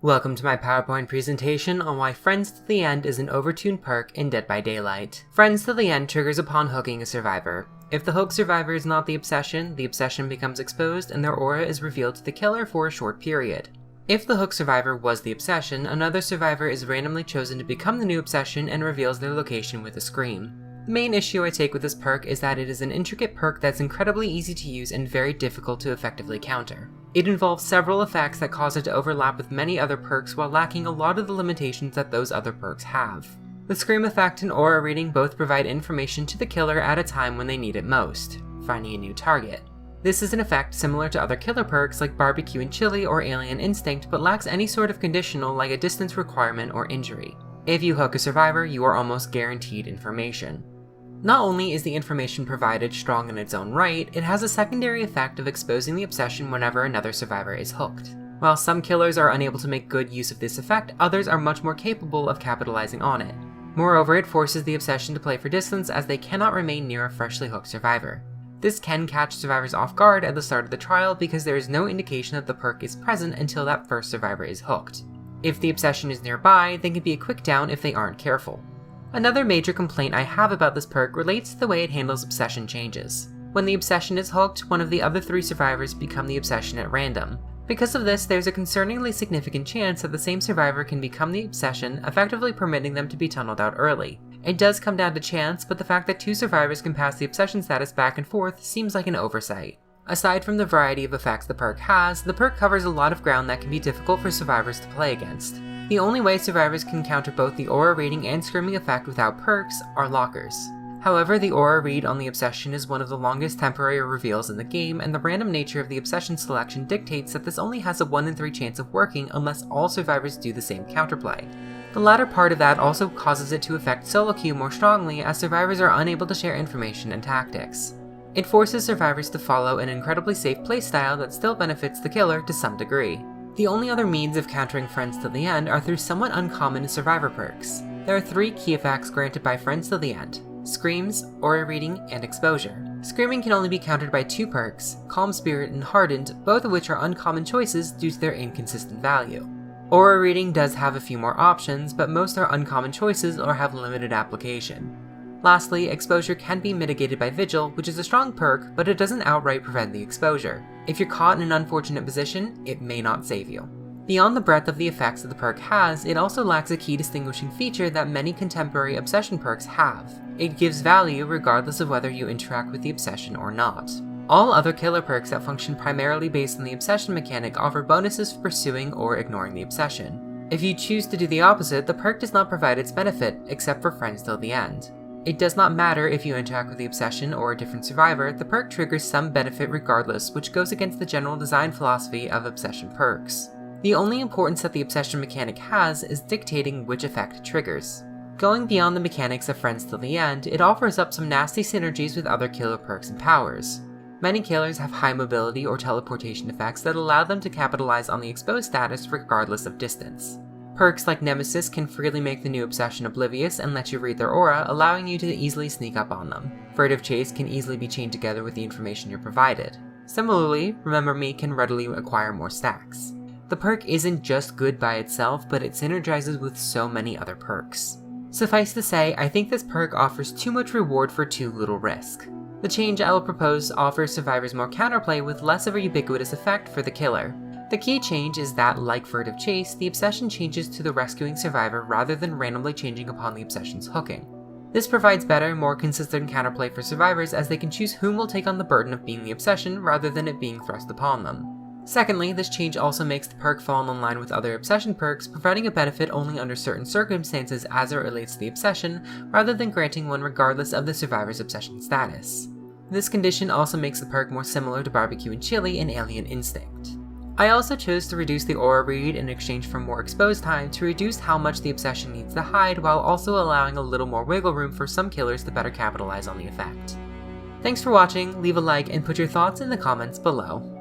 Welcome to my PowerPoint presentation on why Friends to the End is an Overtuned perk in Dead by Daylight. Friends to the End triggers upon hooking a survivor. If the hooked survivor is not the obsession becomes exposed and their aura is revealed to the killer for a short period. If the hooked survivor was the obsession, another survivor is randomly chosen to become the new obsession and reveals their location with a scream. The main issue I take with this perk is that it is an intricate perk that's incredibly easy to use and very difficult to effectively counter. It involves several effects that cause it to overlap with many other perks while lacking a lot of the limitations that those other perks have. The Scream effect and Aura reading both provide information to the killer at a time when they need it most, finding a new target. This is an effect similar to other killer perks like Barbecue and Chili or Alien Instinct, but lacks any sort of conditional like a distance requirement or injury. If you hook a survivor, you are almost guaranteed information. Not only is the information provided strong in its own right, it has a secondary effect of exposing the obsession whenever another survivor is hooked. While some killers are unable to make good use of this effect, others are much more capable of capitalizing on it. Moreover, it forces the obsession to play for distance as they cannot remain near a freshly hooked survivor. This can catch survivors off guard at the start of the trial because there is no indication that the perk is present until that first survivor is hooked. If the obsession is nearby, they can be a quick down if they aren't careful. Another major complaint I have about this perk relates to the way it handles obsession changes. When the obsession is hooked, one of the other 3 survivors become the obsession at random. Because of this, there's a concerningly significant chance that the same survivor can become the obsession, effectively permitting them to be tunneled out early. It does come down to chance, but the fact that 2 survivors can pass the obsession status back and forth seems like an oversight. Aside from the variety of effects the perk has, the perk covers a lot of ground that can be difficult for survivors to play against. The only way survivors can counter both the aura reading and screaming effect without perks are lockers. However, the aura read on the obsession is one of the longest temporary reveals in the game, and the random nature of the obsession selection dictates that this only has a 1 in 3 chance of working unless all survivors do the same counterplay. The latter part of that also causes it to affect solo queue more strongly as survivors are unable to share information and tactics. It forces survivors to follow an incredibly safe playstyle that still benefits the killer to some degree. The only other means of countering Friends to the End are through somewhat uncommon survivor perks. There are 3 key effects granted by Friends to the End: Screams, Aura Reading, and Exposure. Screaming can only be countered by 2 perks, Calm Spirit and Hardened, both of which are uncommon choices due to their inconsistent value. Aura Reading does have a few more options, but most are uncommon choices or have limited application. Lastly, Exposure can be mitigated by Vigil, which is a strong perk, but it doesn't outright prevent the exposure. If you're caught in an unfortunate position, it may not save you. Beyond the breadth of the effects that the perk has, it also lacks a key distinguishing feature that many contemporary obsession perks have. It gives value regardless of whether you interact with the obsession or not. All other killer perks that function primarily based on the obsession mechanic offer bonuses for pursuing or ignoring the obsession. If you choose to do the opposite, the perk does not provide its benefit, except for Friends till the End. It does not matter if you interact with the obsession or a different survivor, the perk triggers some benefit regardless, which goes against the general design philosophy of obsession perks. The only importance that the obsession mechanic has is dictating which effect triggers. Going beyond the mechanics of Friends till the End, it offers up some nasty synergies with other killer perks and powers. Many killers have high mobility or teleportation effects that allow them to capitalize on the exposed status regardless of distance. Perks like Nemesis can freely make the new obsession oblivious and let you read their aura, allowing you to easily sneak up on them. Furtive Chase can easily be chained together with the information you're provided. Similarly, Remember Me can readily acquire more stacks. The perk isn't just good by itself, but it synergizes with so many other perks. Suffice to say, I think this perk offers too much reward for too little risk. The change I will propose offers survivors more counterplay with less of a ubiquitous effect for the killer. The key change is that, like Furtive Chase, the obsession changes to the rescuing survivor rather than randomly changing upon the obsession's hooking. This provides better, more consistent counterplay for survivors as they can choose whom will take on the burden of being the obsession rather than it being thrust upon them. Secondly, this change also makes the perk fall in line with other obsession perks, providing a benefit only under certain circumstances as it relates to the obsession, rather than granting one regardless of the survivor's obsession status. This condition also makes the perk more similar to Barbecue and Chili and Alien Instinct. I also chose to reduce the aura read in exchange for more exposed time to reduce how much the obsession needs to hide while also allowing a little more wiggle room for some killers to better capitalize on the effect. Thanks for watching, leave a like and put your thoughts in the comments below.